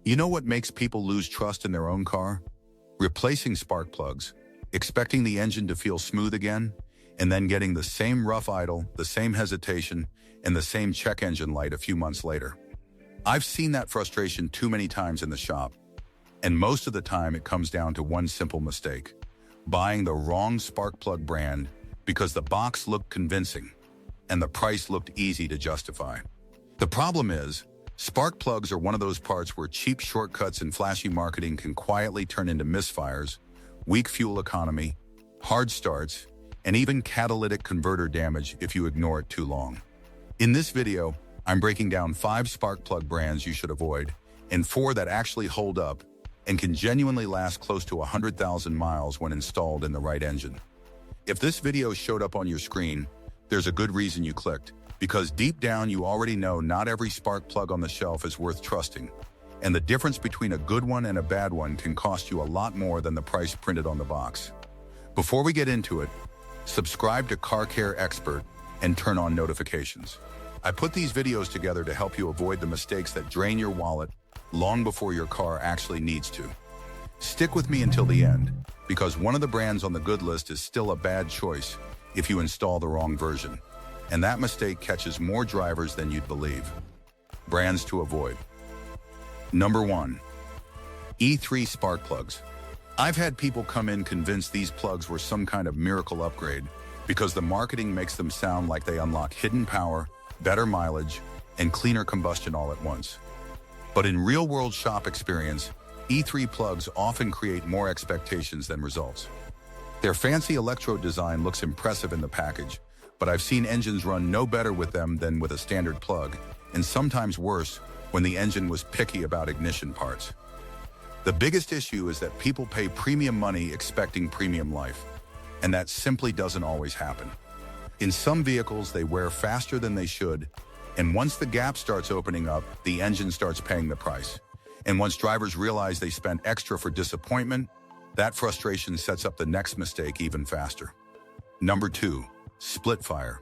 You know what makes people lose trust in their own car? Replacing spark plugs, expecting the engine to feel smooth again, and then getting the same rough idle, the same hesitation, and the same check engine light a few months later. I've seen that frustration too many times in the shop, and most of the time it comes down to one simple mistake: buying the wrong spark plug brand because the box looked convincing and the price looked easy to justify. The problem is, spark plugs are one of those parts where cheap shortcuts and flashy marketing can quietly turn into misfires, weak fuel economy, hard starts, and even catalytic converter damage if you ignore it too long. In this video, I'm breaking down 5 spark plug brands you should avoid, and 4 that actually hold up and can genuinely last close to 100,000 miles when installed in the right engine. If this video showed up on your screen, there's a good reason you clicked, because deep down you already know not every spark plug on the shelf is worth trusting, and the difference between a good one and a bad one can cost you a lot more than the price printed on the box. Before we get into it, subscribe to Car Care Xpert and turn on notifications. I put these videos together to help you avoid the mistakes that drain your wallet long before your car actually needs to. Stick with me until the end, because one of the brands on the good list is still a bad choice if you install the wrong version, and that mistake catches more drivers than you'd believe. Brands to avoid. Number 1. E3 spark plugs. I've had people come in convinced these plugs were some kind of miracle upgrade because the marketing makes them sound like they unlock hidden power, better mileage, and cleaner combustion all at once. But in real-world shop experience, E3 plugs often create more expectations than results. Their fancy electrode design looks impressive in the package, but I've seen engines run no better with them than with a standard plug, and sometimes worse when the engine was picky about ignition parts. The biggest issue is that people pay premium money expecting premium life, and that simply doesn't always happen. In some vehicles, they wear faster than they should, and once the gap starts opening up, the engine starts paying the price. And once drivers realize they spent extra for disappointment, that frustration sets up the next mistake even faster. Number 2. Splitfire.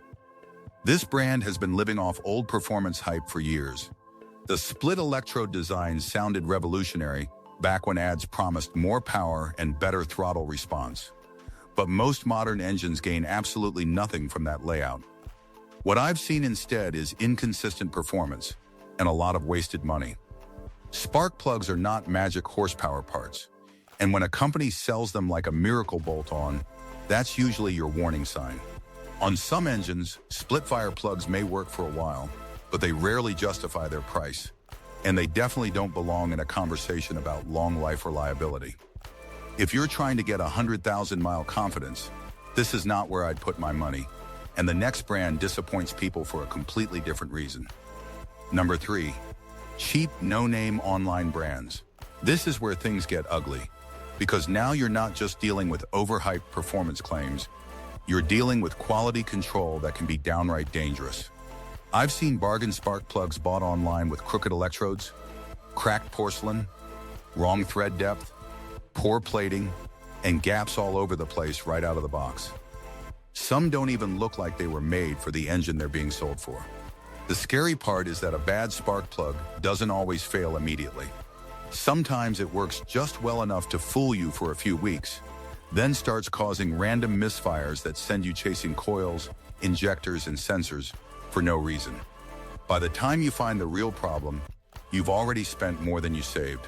This brand has been living off old performance hype for years. The split electrode design sounded revolutionary back when ads promised more power and better throttle response. But most modern engines gain absolutely nothing from that layout. What I've seen instead is inconsistent performance and a lot of wasted money. Spark plugs are not magic horsepower parts, and when a company sells them like a miracle bolt-on, that's usually your warning sign. On some engines, Splitfire plugs may work for a while, but they rarely justify their price, and they definitely don't belong in a conversation about long-life reliability. If you're trying to get 100,000-mile confidence, this is not where I'd put my money, and the next brand disappoints people for a completely different reason. Number 3. Cheap, no-name online brands. This is where things get ugly, because now you're not just dealing with overhyped performance claims, you're dealing with quality control that can be downright dangerous. I've seen bargain spark plugs bought online with crooked electrodes, cracked porcelain, wrong thread depth, poor plating, and gaps all over the place right out of the box. Some don't even look like they were made for the engine they're being sold for. The scary part is that a bad spark plug doesn't always fail immediately. Sometimes it works just well enough to fool you for a few weeks, then starts causing random misfires that send you chasing coils, injectors, and sensors for no reason. By the time you find the real problem, you've already spent more than you saved.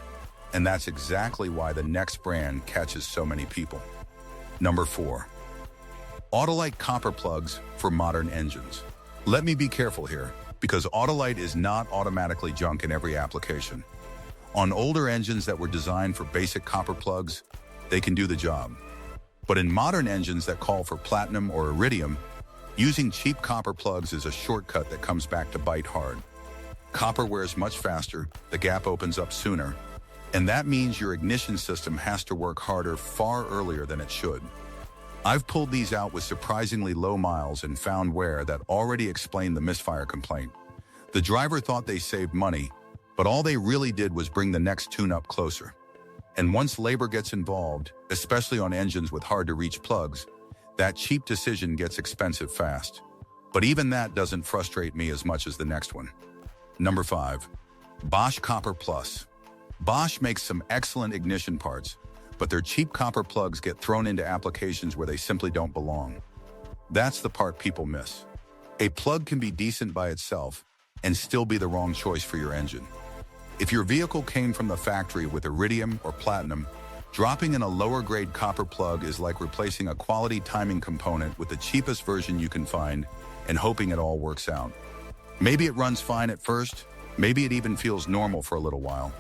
And that's exactly why the next brand catches so many people. Number 4. Autolite copper plugs for modern engines. Let me be careful here, because Autolite is not automatically junk in every application. On older engines that were designed for basic copper plugs, they can do the job. But in modern engines that call for platinum or iridium, using cheap copper plugs is a shortcut that comes back to bite hard. Copper wears much faster, the gap opens up sooner, and that means your ignition system has to work harder far earlier than it should. I've pulled these out with surprisingly low miles and found wear that already explained the misfire complaint. The driver thought they saved money, but all they really did was bring the next tune-up closer. And once labor gets involved, especially on engines with hard-to-reach plugs, that cheap decision gets expensive fast. But even that doesn't frustrate me as much as the next one. Number 5. Bosch Copper Plus. Bosch makes some excellent ignition parts, but their cheap copper plugs get thrown into applications where they simply don't belong. That's the part people miss. A plug can be decent by itself and still be the wrong choice for your engine. If your vehicle came from the factory with iridium or platinum, dropping in a lower-grade copper plug is like replacing a quality timing component with the cheapest version you can find and hoping it all works out. Maybe it runs fine at first, maybe it even feels normal for a little while,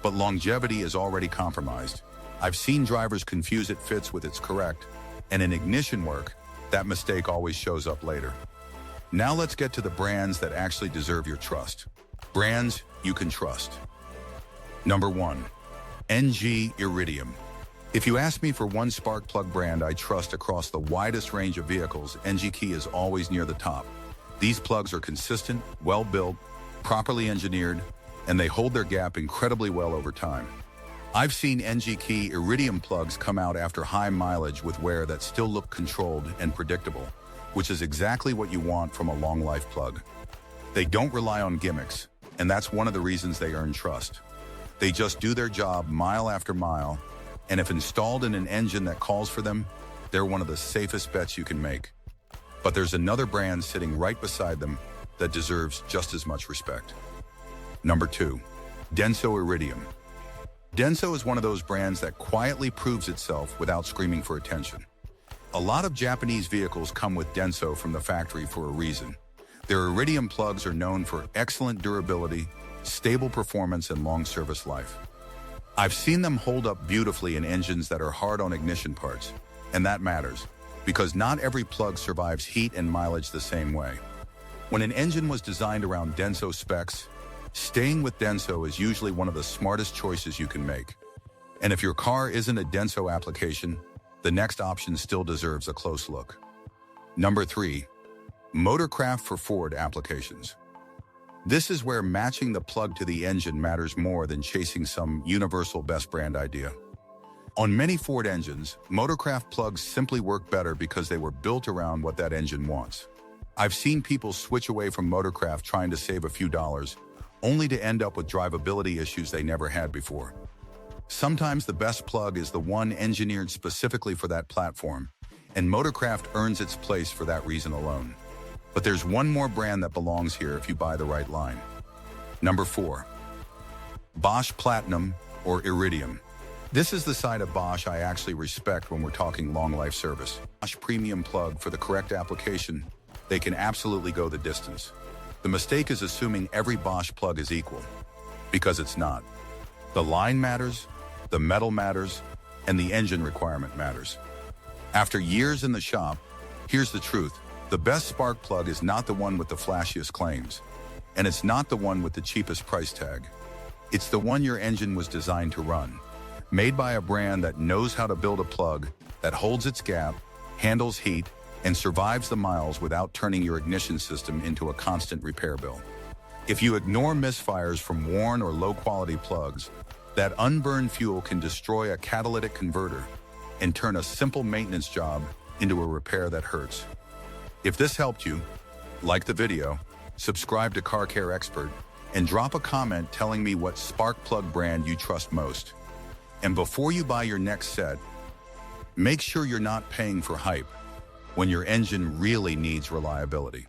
but longevity is already compromised. I've seen drivers confuse its fits with its correct, and in ignition work, that mistake always shows up later. Now let's get to the brands that actually deserve your trust. Brands you can trust. Number 1. NG Iridium. If you ask me for one spark plug brand I trust across the widest range of vehicles, NG Key is always near the top. These plugs are consistent, well-built, properly engineered, and they hold their gap incredibly well over time. I've seen NG Key Iridium plugs come out after high mileage with wear that still look controlled and predictable, which is exactly what you want from a long-life plug. They don't rely on gimmicks, and that's one of the reasons they earn trust. They just do their job mile after mile, and if installed in an engine that calls for them, they're one of the safest bets you can make. But there's another brand sitting right beside them that deserves just as much respect. Number 2. Denso Iridium. Denso is one of those brands that quietly proves itself without screaming for attention. A lot of Japanese vehicles come with Denso from the factory for a reason. Their Iridium plugs are known for excellent durability, stable performance, and long service life. I've seen them hold up beautifully in engines that are hard on ignition parts, and that matters, because not every plug survives heat and mileage the same way. When an engine was designed around Denso specs, staying with Denso is usually one of the smartest choices you can make. And if your car isn't a Denso application, the next option still deserves a close look. Number 3. Motorcraft for Ford applications. This is where matching the plug to the engine matters more than chasing some universal best brand idea. On many Ford engines, Motorcraft plugs simply work better because they were built around what that engine wants. I've seen people switch away from Motorcraft trying to save a few dollars, only to end up with drivability issues they never had before. Sometimes the best plug is the one engineered specifically for that platform, and Motorcraft earns its place for that reason alone. But there's one more brand that belongs here if you buy the right line. Number 4. Bosch Platinum or Iridium. This is the side of Bosch I actually respect when we're talking long-life service. Bosch premium plug for the correct application, they can absolutely go the distance. The mistake is assuming every Bosch plug is equal, because it's not. The line matters, the metal matters, and the engine requirement matters. After years in the shop, here's the truth. The best spark plug is not the one with the flashiest claims, and it's not the one with the cheapest price tag. It's the one your engine was designed to run, made by a brand that knows how to build a plug that holds its gap, handles heat, and survives the miles without turning your ignition system into a constant repair bill. If you ignore misfires from worn or low-quality plugs, that unburned fuel can destroy a catalytic converter and turn a simple maintenance job into a repair that hurts. If this helped you, like the video, subscribe to Car Care Expert, and drop a comment telling me what spark plug brand you trust most. And before you buy your next set, make sure you're not paying for hype when your engine really needs reliability.